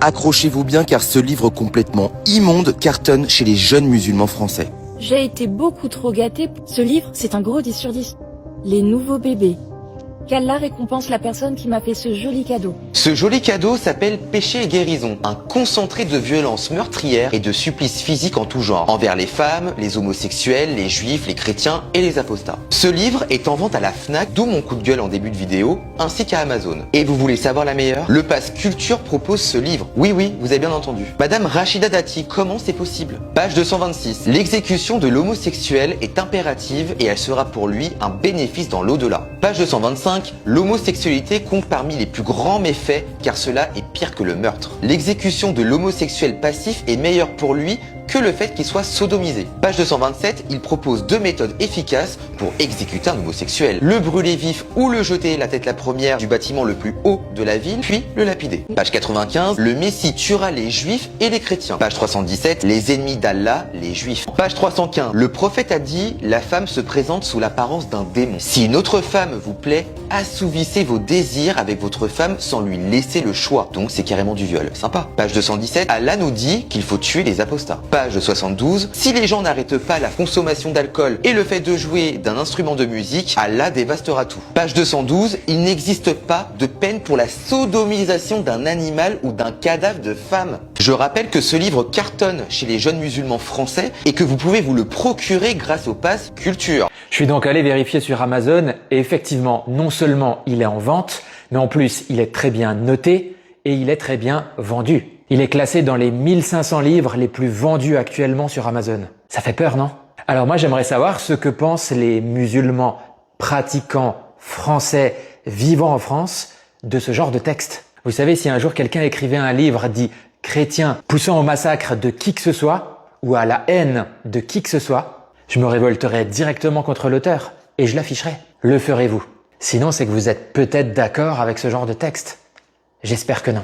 Accrochez-vous bien car ce livre complètement immonde cartonne chez les jeunes musulmans français. J'ai été beaucoup trop gâtée. Ce livre, c'est un gros 10 sur 10. Les nouveaux bébés. Qu'Allah récompense la personne qui m'a fait ce joli cadeau. Ce joli cadeau s'appelle Péché et guérison, un concentré de violences meurtrières et de supplices physiques en tout genre, envers les femmes, les homosexuels, les juifs, les chrétiens et les apostats. Ce livre est en vente à la Fnac, d'où mon coup de gueule en début de vidéo, ainsi qu'à Amazon. Et vous voulez savoir la meilleure? Le Pass Culture propose ce livre. Oui, vous avez bien entendu. Madame Rachida Dati, comment c'est possible? Page 226. L'exécution de l'homosexuel est impérative et elle sera pour lui un bénéfice dans l'au-delà. Page 225. L'homosexualité compte parmi les plus grands méfaits car cela est pire que le meurtre. L'exécution de l'homosexuel passif est meilleure pour lui que le fait qu'il soit sodomisé. Page 227, il propose 2 méthodes efficaces pour exécuter un homosexuel. Le brûler vif ou le jeter la tête la première du bâtiment le plus haut de la ville, puis le lapider. Page 95, le Messie tuera les juifs et les chrétiens. Page 317, les ennemis d'Allah, les juifs. Page 315, le prophète a dit, la femme se présente sous l'apparence d'un démon. Si une autre femme vous plaît, assouvissez vos désirs avec votre femme sans lui laisser le choix. Donc c'est carrément du viol. Sympa. Page 217, Allah nous dit qu'il faut tuer les apostats. Page 72, si les gens n'arrêtent pas la consommation d'alcool et le fait de jouer d'un instrument de musique, Allah dévastera tout. Page 212, il n'existe pas de peine pour la sodomisation d'un animal ou d'un cadavre de femme. Je rappelle que ce livre cartonne chez les jeunes musulmans français et que vous pouvez vous le procurer grâce au Pass Culture. Je suis donc allé vérifier sur Amazon et effectivement, non seulement il est en vente, mais en plus il est très bien noté et il est très bien vendu. Il est classé dans les 1500 livres les plus vendus actuellement sur Amazon. Ça fait peur, non? Alors moi j'aimerais savoir ce que pensent les musulmans pratiquants français vivant en France de ce genre de texte. Vous savez, si un jour quelqu'un écrivait un livre dit chrétien poussant au massacre de qui que ce soit ou à la haine de qui que ce soit, je me révolterais directement contre l'auteur et je l'afficherais. Le ferez-vous? Sinon, c'est que vous êtes peut-être d'accord avec ce genre de texte. J'espère que non.